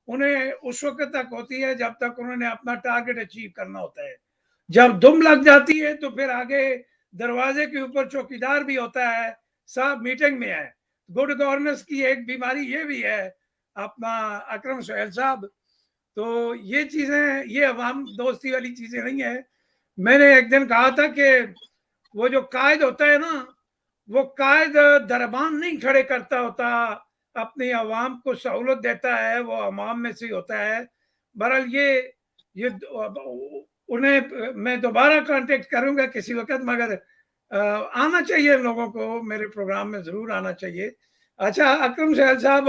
انہیں اس وقت تک ہوتی ہے جب تک انہوں نے اپنا ٹارگٹ اچیو کرنا ہوتا ہے. جب دم لگ جاتی ہے تو پھر آگے دروازے کے اوپر چوکیدار بھی ہوتا ہے، صاحب میٹنگ میں ہے. گڈ گورننس کی ایک بیماری یہ بھی ہے اپنا اکرم سہیل صاحب. تو یہ چیزیں، یہ عوام دوستی والی چیزیں نہیں ہیں. میں نے ایک دن کہا تھا کہ وہ جو قائد ہوتا ہے نا، وہ قائد دربان نہیں کھڑے کرتا ہوتا، اپنی عوام کو سہولت دیتا ہے، وہ عوام میں سے ہوتا ہے. بہرحال یہ انہیں میں دوبارہ کانٹیکٹ کروں گا کسی وقت، مگر آنا چاہیے لوگوں کو میرے پروگرام میں، ضرور آنا چاہیے. اچھا اکرم سہیل صاحب،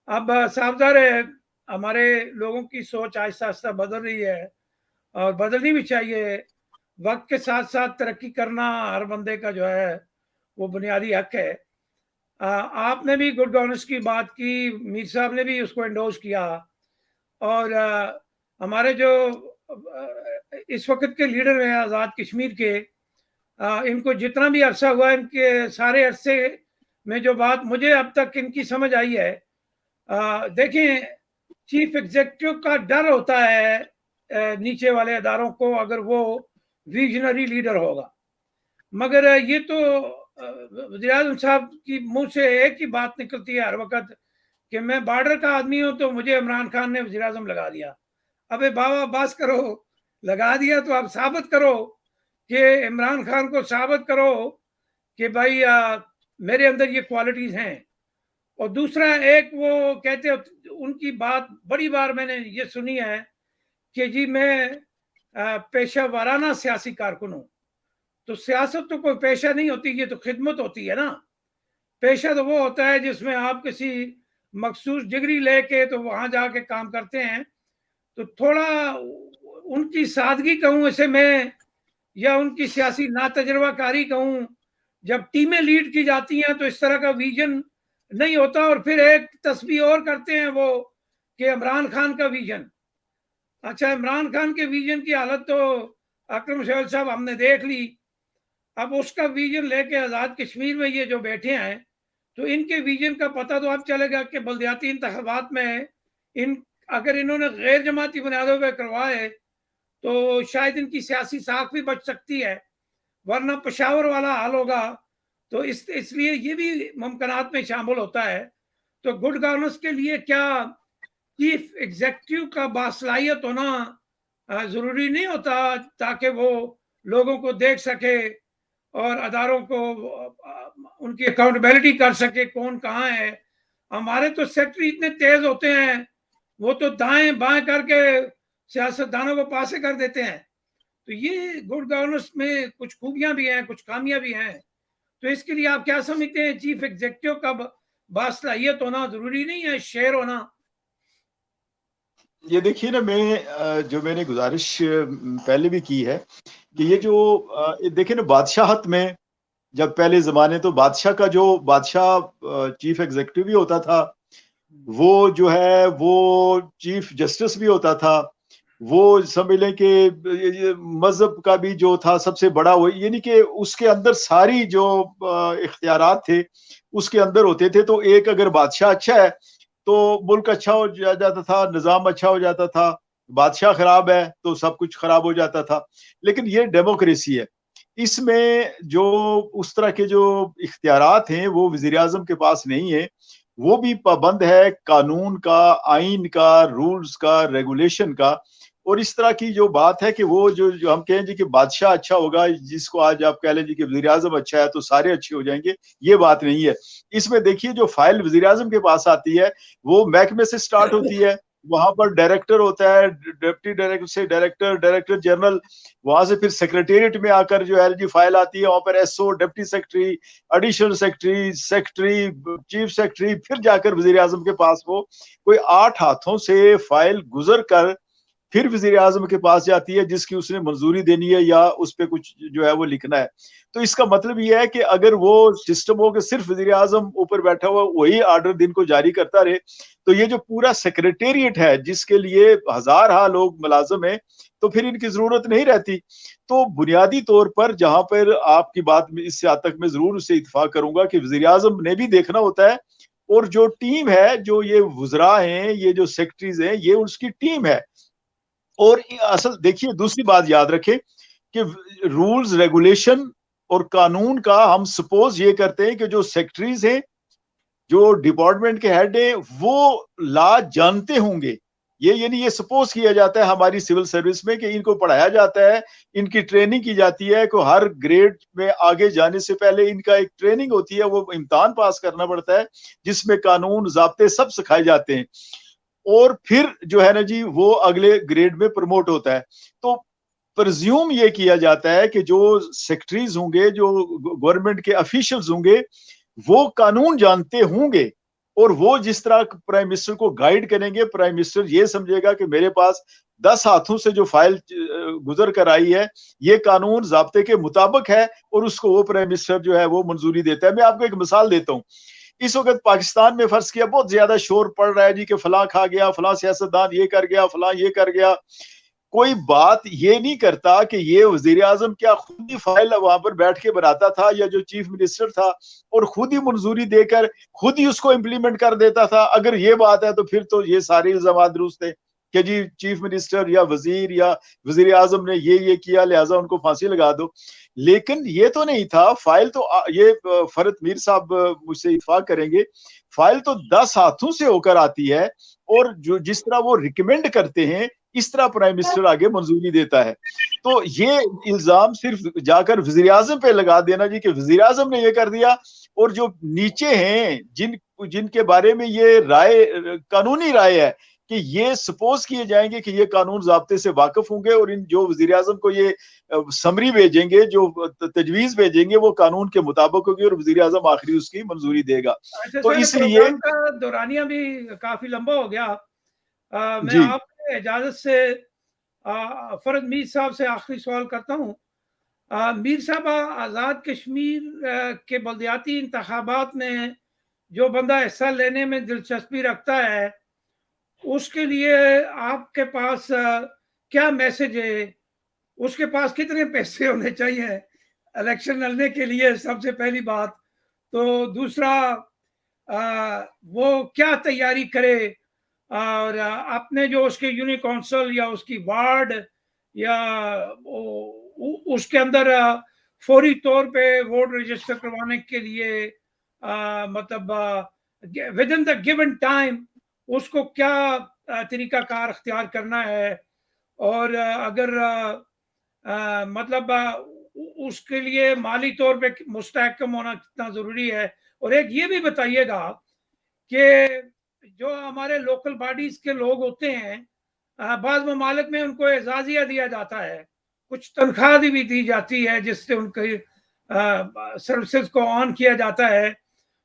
اب صاحب ظاہر ہے ہمارے لوگوں کی سوچ آہستہ آہستہ بدل رہی ہے اور بدلنی بھی چاہیے. وقت کے ساتھ ساتھ ترقی کرنا ہر بندے کا جو ہے وہ بنیادی حق ہے. آپ نے بھی گڈ گورننس کی بات کی، میر صاحب نے بھی اس کو انڈورس کیا، اور ہمارے جو اس وقت کے لیڈر ہیں آزاد کشمیر کے، ان کو جتنا بھی عرصہ ہوا ان کے سارے عرصے میں جو بات مجھے اب تک ان کی سمجھ آئی ہے، دیکھیں چیف ایگزیکٹو کا ڈر ہوتا ہے نیچے والے اداروں کو اگر وہ ویژنری لیڈر ہوگا. مگر یہ تو وزیر اعظم صاحب کی منہ سے ایک ہی بات نکلتی ہے ہر وقت کہ میں بارڈر کا آدمی ہوں تو مجھے عمران خان نے وزیر اعظم لگا دیا. ابے بابا باس کرو، لگا دیا تو آپ ثابت کرو کہ عمران خان کو ثابت کرو کہ بھائی میرے اندر یہ کوالٹیز ہیں. اور دوسرا ایک وہ کہتے ان کی بات بڑی بار میں نے یہ سنی ہے کہ جی میں پیشہ وارانہ سیاسی کارکن ہوں. تو سیاست تو کوئی پیشہ نہیں ہوتی، یہ تو خدمت ہوتی ہے نا. پیشہ تو وہ ہوتا ہے جس میں آپ کسی مخصوص ڈگری لے کے تو وہاں جا کے کام کرتے ہیں. تو تھوڑا ان کی سادگی کہوں اسے میں، یا ان کی سیاسی ناتجربہ کاری کہوں، جب ٹیمیں لیڈ کی جاتی ہیں تو اس طرح کا ویژن نہیں ہوتا. اور پھر ایک تسبیح اور کرتے ہیں وہ کہ عمران خان کا ویژن. اچھا عمران خان کے ویژن کی حالت تو اکرم سہیل صاحب ہم نے دیکھ لی. اب اس کا ویژن لے کے آزاد کشمیر میں یہ جو بیٹھے ہیں تو ان کے ویژن کا پتہ تو اب چلے گا کہ بلدیاتی انتخابات میں اگر انہوں نے غیر جماعتی بنیادوں پہ کروائے تو شاید ان کی سیاسی ساکھ بھی بچ سکتی ہے، ورنہ پشاور والا حال ہوگا. تو اس لیے یہ بھی ممکنات میں شامل ہوتا ہے. تو گڈ گورننس کے لیے کیا چیف ایگزیکٹو کا باصلاحیت ہونا ضروری نہیں ہوتا تاکہ وہ لوگوں کو دیکھ سکے اور اداروں کو ان کی اکاؤنٹیبلٹی کر سکے کون کہاں ہے. ہمارے تو سیکٹری اتنے تیز ہوتے ہیں, وہ تو دائیں بائیں کر کے سیاستدانوں کو پاسے کر دیتے ہیں. تو یہ گڈ گورننس میں کچھ خوبیاں بھی ہیں, کچھ خامیاں بھی ہیں. تو اس کے لیے آپ کیا سمجھتے ہیں چیف ایگزیکٹو کا باصلاحیت ہونا ضروری نہیں ہے, شیئر ہونا؟ یہ دیکھیے نا, میں نے گزارش پہلے بھی کی ہے کہ یہ جو دیکھیں نا, بادشاہت میں جب پہلے زمانے تو بادشاہ کا جو بادشاہ چیف ایگزیکٹو بھی ہوتا تھا, وہ جو ہے وہ چیف جسٹس بھی ہوتا تھا, وہ سمجھ لیں کہ مذہب کا بھی جو تھا سب سے بڑا وہ, یعنی کہ اس کے اندر ساری جو اختیارات تھے اس کے اندر ہوتے تھے. تو ایک اگر بادشاہ اچھا ہے تو ملک اچھا ہو جاتا تھا, نظام اچھا ہو جاتا تھا. بادشاہ خراب ہے تو سب کچھ خراب ہو جاتا تھا. لیکن یہ ڈیموکریسی ہے, اس میں جو اس طرح کے جو اختیارات ہیں وہ وزیر اعظم کے پاس نہیں ہے. وہ بھی پابند ہے قانون کا, آئین کا, رولز کا, ریگولیشن کا. اور اس طرح کی جو بات ہے کہ وہ جو ہم کہیں جی کہ بادشاہ اچھا ہوگا, جس کو آج آپ کہہ لیں جی کہ وزیر اعظم اچھا ہے تو سارے اچھے ہو جائیں گے, یہ بات نہیں ہے. اس میں دیکھیے جو فائل وزیر اعظم کے پاس آتی ہے وہ محکمے سے سٹارٹ ہوتی ہے, وہاں پر ڈائریکٹر ہوتا ہے, ڈپٹی ڈائریکٹر سے ڈائریکٹر جنرل, وہاں سے پھر سیکریٹریٹ میں آ کر جو ہے فائل آتی ہے, وہاں پر S O, deputy secretary, additional secretary, chief secretary, پھر جا کر وزیر اعظم کے پاس وہ کوئی 8 ہاتھوں سے فائل گزر کر پھر وزیر اعظم کے پاس جاتی ہے, جس کی اس نے منظوری دینی ہے یا اس پہ کچھ جو ہے وہ لکھنا ہے. تو اس کا مطلب یہ ہے کہ اگر وہ سسٹم ہو کہ صرف وزیر اعظم اوپر بیٹھا ہوا وہی آرڈر دن کو جاری کرتا رہے, تو یہ جو پورا سیکریٹریٹ ہے جس کے لیے ہزارہ لوگ ملازم ہیں, تو پھر ان کی ضرورت نہیں رہتی. تو بنیادی طور پر جہاں پر آپ کی بات میں اس سے آج تک میں ضرور اس سے اتفاق کروں گا کہ وزیر اعظم نے بھی دیکھنا ہوتا ہے, اور جو ٹیم ہے, جو یہ وزراء ہیں, یہ جو سیکرٹریز ہیں, یہ اس کی ٹیم ہے. اور اصل دیکھیے دوسری بات یاد رکھیں کہ رولز ریگولیشن اور قانون کا ہم سپوز یہ کرتے ہیں کہ جو سیکرٹریز ہیں, جو ڈپارٹمنٹ کے ہیڈ ہیں, وہ لا جانتے ہوں گے. یہ سپوز کیا جاتا ہے ہماری سول سروس میں کہ ان کو پڑھایا جاتا ہے, ان کی ٹریننگ کی جاتی ہے کہ ہر گریڈ میں آگے جانے سے پہلے ان کا ایک ٹریننگ ہوتی ہے, وہ امتحان پاس کرنا پڑتا ہے جس میں قانون ضابطے سب سکھائے جاتے ہیں, اور پھر جو ہے نا جی وہ اگلے گریڈ میں پروموٹ ہوتا ہے. تو پرزیوم یہ کیا جاتا ہے کہ جو سیکرٹریز ہوں گے, جو گورنمنٹ کے افیشلز ہوں گے, وہ قانون جانتے ہوں گے, اور وہ جس طرح پرائم منسٹر کو گائیڈ کریں گے, پرائم منسٹر یہ سمجھے گا کہ میرے پاس 10 ہاتھوں سے جو فائل گزر کر آئی ہے یہ قانون ضابطے کے مطابق ہے, اور اس کو وہ پرائم منسٹر جو ہے وہ منظوری دیتا ہے. میں آپ کو ایک مثال دیتا ہوں. اس وقت پاکستان میں فرض کیا بہت زیادہ شور پڑ رہا ہے جی کہ فلاں کھا گیا, فلاں سیاستدان یہ کر گیا, فلاں یہ کر گیا. کوئی بات یہ نہیں کرتا کہ یہ وزیر اعظم کیا خود ہی فائل وہاں پر بیٹھ کے بناتا تھا, یا جو چیف منسٹر تھا اور خود ہی منظوری دے کر خود ہی اس کو امپلیمنٹ کر دیتا تھا. اگر یہ بات ہے تو پھر تو یہ سارے الزامات درست تھے کہ جی چیف منسٹر یا وزیر یا وزیر اعظم نے یہ کیا لہٰذا ان کو پھانسی لگا دو. لیکن یہ تو نہیں تھا. فائل تو یہ فرد میر صاحب مجھ سے اتفاق کریں گے, فائل تو 10 ہاتھوں سے ہو کر آتی ہے, اور جو جس طرح وہ ریکمینڈ کرتے ہیں اس طرح پرائم منسٹر آگے منظوری دیتا ہے. تو یہ الزام صرف جا کر وزیر اعظم پہ لگا دینا جی کہ وزیر اعظم نے یہ کر دیا, اور جو نیچے ہیں جن کے بارے میں یہ رائے قانونی رائے ہے کہ یہ سپوز کیے جائیں گے کہ یہ قانون ضابطے سے واقف ہوں گے, اور ان جو وزیر اعظم کو یہ سمری بھیجیں گے, جو تجویز بھیجیں گے, وہ قانون کے مطابق ہوگی, اور وزیر اعظم آخری اس کی منظوری دے گا. اچھا تو سر, اس لیے پروگرام کا دورانیہ بھی کافی لمبا ہو گیا. میں جی آپ کے اجازت سے فرد میر صاحب سے آخری سوال کرتا ہوں. میر صاحب, آزاد کشمیر کے بلدیاتی انتخابات میں جو بندہ حصہ لینے میں دلچسپی رکھتا ہے, اس کے لیے آپ کے پاس کیا میسج ہے؟ اس کے پاس کتنے پیسے ہونے چاہیے الیکشن لڑنے کے لیے, سب سے پہلی بات. تو دوسرا, وہ کیا تیاری کرے, اور اپنے جو اس کے یونٹ کونسل یا اس کی وارڈ یا اس کے اندر فوری طور پہ ووٹ رجسٹر کروانے کے لیے مطلب within the given time اس کو کیا طریقہ کار اختیار کرنا ہے, اور اگر مطلب اس کے لیے مالی طور پہ مستحکم ہونا کتنا ضروری ہے. اور ایک یہ بھی بتائیے گا کہ جو ہمارے لوکل باڈیز کے لوگ ہوتے ہیں بعض ممالک میں ان کو اعزازیہ دیا جاتا ہے, کچھ تنخواہ بھی دی جاتی ہے جس سے ان کی سروسز کو آن کیا جاتا ہے.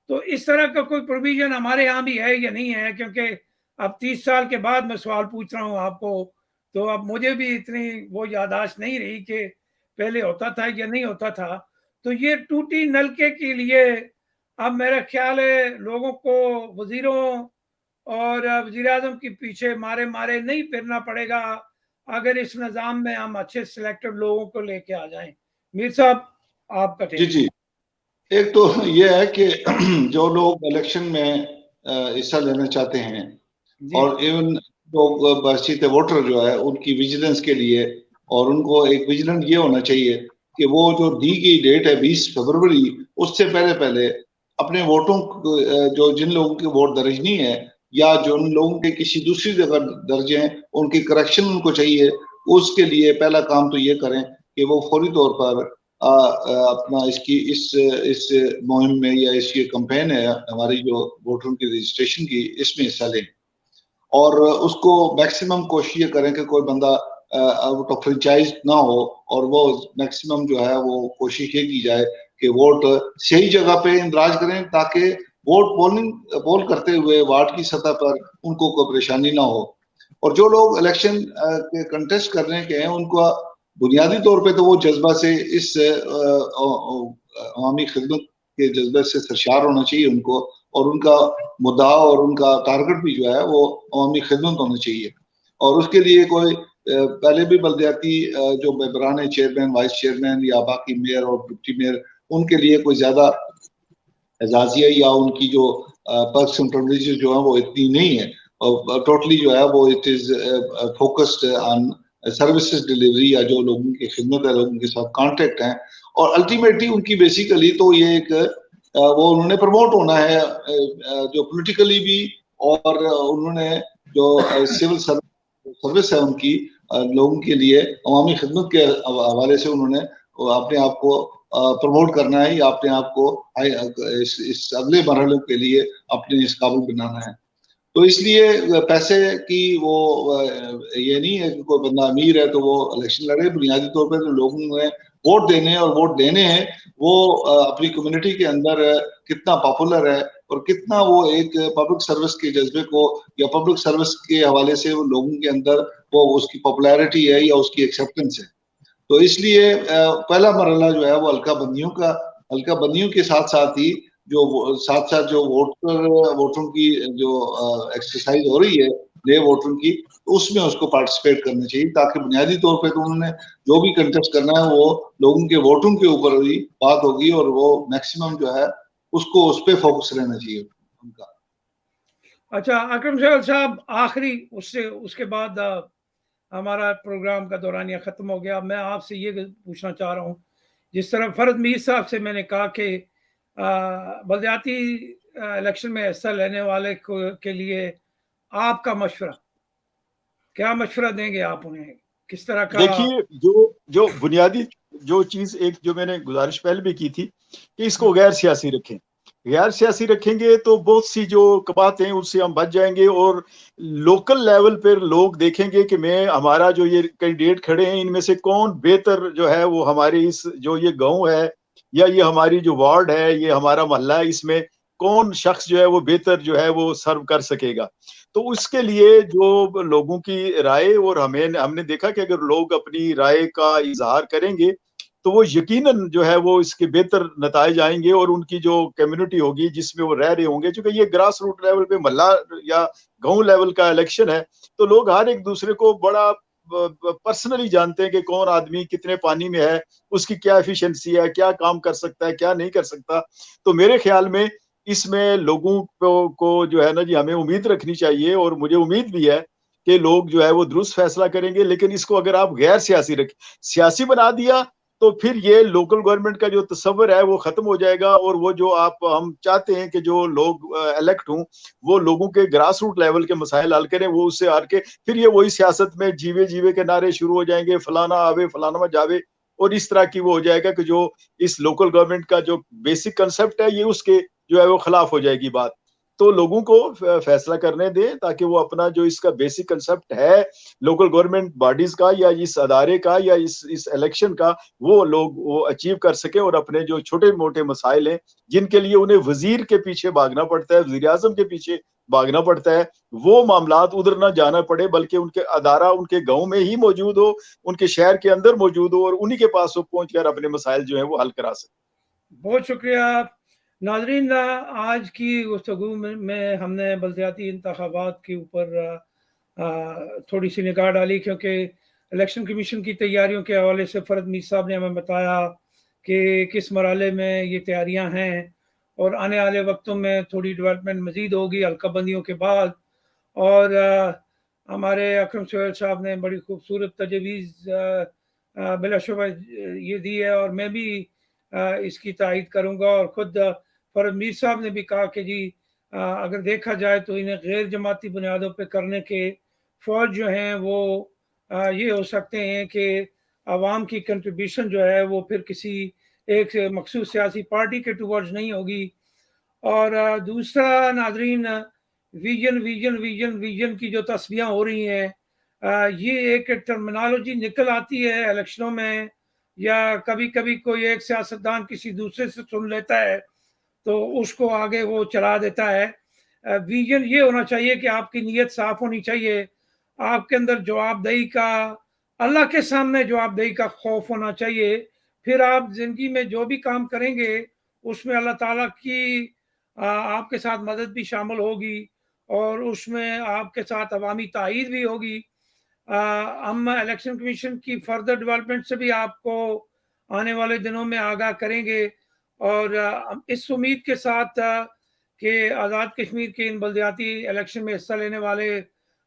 تو اس طرح کا کوئی پروویژن ہمارے ہاں بھی ہے یا نہیں ہے؟ کیونکہ اب 30 سال کے بعد میں سوال پوچھ رہا ہوں آپ کو, تو اب مجھے بھی اتنی وہ یادداشت نہیں رہی کہ پہلے ہوتا تھا یا نہیں ہوتا تھا. تو یہ ٹوٹی نلکے کے لیے اب میرا خیال ہے لوگوں کو وزیروں اور وزیر اعظم کے پیچھے مارے نہیں پھرنا پڑے گا اگر اس نظام میں ہم اچھے سلیکٹڈ لوگوں کو لے کے آ جائیں. میر صاحب آپ کا جی جی, ایک تو یہ ہے کہ جو لوگ الیکشن میں حصہ لینا چاہتے ہیں اور ایون لوگ بحثیت ووٹر جو ہے ان کی ویجیلنس کے لیے, اور ان کو ایک ویجیلنٹ یہ ہونا چاہیے کہ وہ جو دی گئی ڈیٹ ہے 20 فروری, اس سے پہلے اپنے ووٹوں جو جن لوگوں کے ووٹ درج نہیں ہے یا جو ان لوگوں کے کسی دوسری جگہ درج ہیں ان کی کریکشن ان کو چاہیے. اس کے لیے پہلا کام تو یہ کریں کہ وہ فوری طور پر اپنا اس مہم میں یا اس کی کمپین ہے ہماری جو ووٹروں کی رجسٹریشن کی, اس میں حصہ لیں اور اس کو میکسیمم کوشش یہ کریں کہ کوئی بندہ آؤٹ آف فرنچائز نہ ہو, اور وہ میکسیمم جو ہے وہ کوشش یہ کی جائے کہ ووٹ صحیح جگہ پہ اندراج کریں تاکہ ووٹ پول کرتے ہوئے وارڈ کی سطح پر ان کو کوئی پریشانی نہ ہو. اور جو لوگ الیکشن کے کنٹیسٹ کرنے کے ہیں ان کو بنیادی طور پہ تو وہ جذبہ سے اس عوامی خدمت کے جذبے سے سرشار ہونا چاہیے ان کو, اور ان کا مدعا اور ان کا ٹارگٹ بھی جو ہے وہ عوامی خدمت ہونا چاہیے. اور اس کے لیے کوئی پہلے بھی بلدیاتی جو ممبران چیئرمین, وائس چیئرمین یا باقی میئر اور ڈپٹی میئر, ان کے لیے کوئی زیادہ اعزازیہ یا ان کی جو پرکس اینڈ پرولیجز جو ہیں وہ اتنی نہیں ہے, اور ٹوٹلی جو ہے وہ it is focused on services delivery یا جو لوگوں کی خدمت ہے, لوگوں کے ساتھ کانٹیکٹ ہیں. اور الٹیمیٹلی ان کی بیسیکلی تو یہ ایک وہ انہوں نے پروموٹ ہونا ہے جو پولیٹیکلی بھی, اور انہوں نے جو سول سروس ہے ان کی لوگوں کے لیے عوامی خدمت کے حوالے سے انہوں نے اپنے آپ کو پروموٹ کرنا ہے یا اپنے آپ کو اس اگلے مرحلے کے لیے اپنے اس قابل بنانا ہے. تو اس لیے پیسے کی وہ یہ نہیں ہے کہ کوئی بندہ امیر ہے تو وہ الیکشن لڑے. بنیادی طور پہ لوگوں نے ووٹ دینے اور ووٹ دینے ہیں وہ اپنی کمیونٹی کے اندر کتنا پاپولر ہے اور کتنا وہ ایک پبلک سروس کے جذبے کو یا پبلک سروس کے حوالے سے لوگوں کے اندر وہ اس کی پاپولیرٹی ہے یا اس کی ایکسیپٹنس ہے. تو اس لیے پہلا مرحلہ جو ہے وہ ہلکا بندیوں کے ساتھ ساتھ ہی جو ووٹروں کی جو ایکسرسائز ہو رہی ہے نئے ووٹروں کی, اس میں اس کو پارٹیسپیٹ کرنا چاہیے تاکہ بنیادی طور پہ تو انہوں نے جو بھی کنٹیسٹ کرنا ہے وہ لوگوں کے ووٹوں کے اوپر ہی بات ہوگی, اور وہ میکسیمم جو ہے اس پہ فوکس رہنا چاہیے ان کا. اچھا اکرم سہیل صاحب, آخری اس کے بعد ہمارا پروگرام کا دورانیہ ختم ہو گیا. میں آپ سے یہ پوچھنا چاہ رہا ہوں, جس طرح فرد میر صاحب سے میں نے کہا کہ بلدیاتی الیکشن میں حصہ لینے والے کے لیے آپ کا مشورہ کیا مشورہ دیں گے آپ انہیں, کس طرح کا؟ دیکھیے جو بنیادی جو چیز ایک جو میں نے گزارش پہلے بھی کی تھی کہ اس کو غیر سیاسی رکھیں. غیر سیاسی رکھیں گے تو بہت سی جو باتیں اس سے ہم بچ جائیں گے, اور لوکل لیول پر لوگ دیکھیں گے کہ ہمارا جو یہ کینڈیڈیٹ کھڑے ہیں ان میں سے کون بہتر جو ہے وہ ہماری اس جو یہ گاؤں ہے یا یہ ہماری جو وارڈ ہے, یہ ہمارا محلہ ہے, اس میں کون شخص جو ہے وہ بہتر جو ہے وہ سرو کر سکے گا. تو اس کے لیے جو لوگوں کی رائے, اور ہم نے دیکھا کہ اگر لوگ اپنی رائے کا اظہار کریں گے تو وہ یقیناً جو ہے وہ اس کے بہتر نتائج آئیں گے, اور ان کی جو کمیونٹی ہوگی جس میں وہ رہ رہے ہوں گے, چونکہ یہ گراس روٹ لیول پہ محلہ یا گاؤں لیول کا الیکشن ہے تو لوگ ہر ایک دوسرے کو بڑا پرسنلی جانتے ہیں کہ کون آدمی کتنے پانی میں ہے, اس کی کیا ایفیشنسی ہے, کیا کام کر سکتا ہے, کیا نہیں کر سکتا. تو میرے خیال میں اس میں لوگوں کو جو ہے نا جی ہمیں امید رکھنی چاہیے, اور مجھے امید بھی ہے کہ لوگ جو ہے وہ درست فیصلہ کریں گے. لیکن اس کو اگر آپ غیر سیاسی بنا دیا تو پھر یہ لوکل گورنمنٹ کا جو تصور ہے وہ ختم ہو جائے گا, اور وہ جو ہم چاہتے ہیں کہ جو لوگ الیکٹ ہوں وہ لوگوں کے گراس روٹ لیول کے مسائل حل کریں, وہ اس سے ہار کے پھر یہ وہی سیاست میں جیوے کے نعرے شروع ہو جائیں گے, فلانا آوے فلانا میں جاوے. اور اس طرح کی وہ ہو جائے گا کہ جو اس لوکل گورنمنٹ کا جو بیسک کنسپٹ ہے یہ اس کے جو ہے وہ خلاف ہو جائے گی بات. تو لوگوں کو فیصلہ کرنے دیں تاکہ وہ اپنا جو اس کا بیسک کنسپٹ ہے لوکل گورنمنٹ باڈیز کا یا اس ادارے کا یا اس الیکشن کا وہ لوگ وہ اچیو کر سکیں, اور اپنے جو چھوٹے موٹے مسائل ہیں جن کے لیے انہیں وزیر کے پیچھے بھاگنا پڑتا ہے, وزیر اعظم کے پیچھے بھاگنا پڑتا ہے, وہ معاملات ادھر نہ جانا پڑے بلکہ ان کے ادارہ ان کے گاؤں میں ہی موجود ہو, ان کے شہر کے اندر موجود ہو, اور انہی کے پاس وہ پہنچ کر اپنے مسائل جو ہیں وہ حل کرا سکیں. بہت شکریہ ناظرین. آج کی گفتگو میں ہم نے بلدیاتی انتخابات کے اوپر تھوڑی سی نگاہ ڈالی, کیونکہ الیکشن کمیشن کی تیاریوں کے حوالے سے فرد میر صاحب نے ہمیں بتایا کہ کس مرحلے میں یہ تیاریاں ہیں, اور آنے والے وقتوں میں تھوڑی ڈیولپمنٹ مزید ہوگی حلقہ بندیوں کے بعد. اور ہمارے اکرم سہیل صاحب نے بڑی خوبصورت تجویز بلا شبہ یہ دی ہے, اور میں بھی اس کی تائید کروں گا. اور خود فرد میر صاحب نے بھی کہا کہ جی اگر دیکھا جائے تو انہیں غیر جماعتی بنیادوں پہ کرنے کے فوج جو ہیں وہ یہ ہو سکتے ہیں کہ عوام کی کنٹریبیوشن جو ہے وہ پھر کسی ایک مخصوص سیاسی پارٹی کے ٹورڈز نہیں ہوگی. اور دوسرا ناظرین, ویژن کی جو تصویاں ہو رہی ہیں, یہ ایک ٹرمینالوجی نکل آتی ہے الیکشنوں میں, یا کبھی کبھی کوئی ایک سیاستدان کسی دوسرے سے سن لیتا ہے تو اس کو آگے وہ چلا دیتا ہے. ویژن یہ ہونا چاہیے کہ آپ کی نیت صاف ہونی چاہیے, آپ کے اندر جواب دہی کا, اللہ کے سامنے جواب دہی کا خوف ہونا چاہیے. پھر آپ زندگی میں جو بھی کام کریں گے اس میں اللہ تعالیٰ کی آپ کے ساتھ مدد بھی شامل ہوگی, اور اس میں آپ کے ساتھ عوامی تائید بھی ہوگی. ہم الیکشن کمیشن کی فردر ڈیولپمنٹ سے بھی آپ کو آنے والے دنوں میں آگاہ کریں گے, اور اس امید کے ساتھ کہ آزاد کشمیر کے ان بلدیاتی الیکشن میں حصہ لینے والے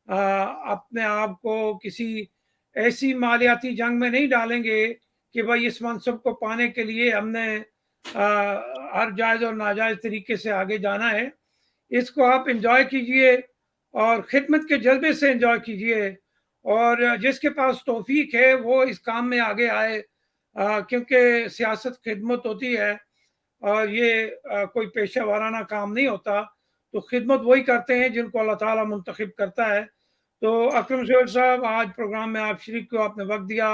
اپنے آپ کو کسی ایسی مالیاتی جنگ میں نہیں ڈالیں گے کہ بھائی اس منصب کو پانے کے لیے ہم نے ہر جائز اور ناجائز طریقے سے آگے جانا ہے. اس کو آپ انجوائے کیجئے اور خدمت کے جذبے سے انجوائے کیجئے, اور جس کے پاس توفیق ہے وہ اس کام میں آگے آئے, کیونکہ سیاست خدمت ہوتی ہے اور یہ کوئی پیشہ وارانہ کام نہیں ہوتا. تو خدمت وہی کرتے ہیں جن کو اللہ تعالیٰ منتخب کرتا ہے. تو اکرم سہیل صاحب, آج پروگرام میں آپ شریک کو, آپ نے وقت دیا,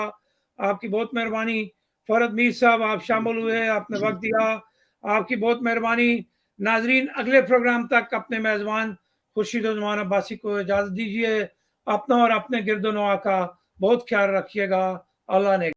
آپ کی بہت مہربانی. فرد میر صاحب آپ شامل ہوئے, آپ نے وقت دیا, آپ کی بہت مہربانی. ناظرین, اگلے پروگرام تک اپنے میزبان خورشید عثمان عباسی کو اجازت دیجیے. اپنا اور اپنے گرد و نواح کا بہت خیال رکھیے گا. اللہ نے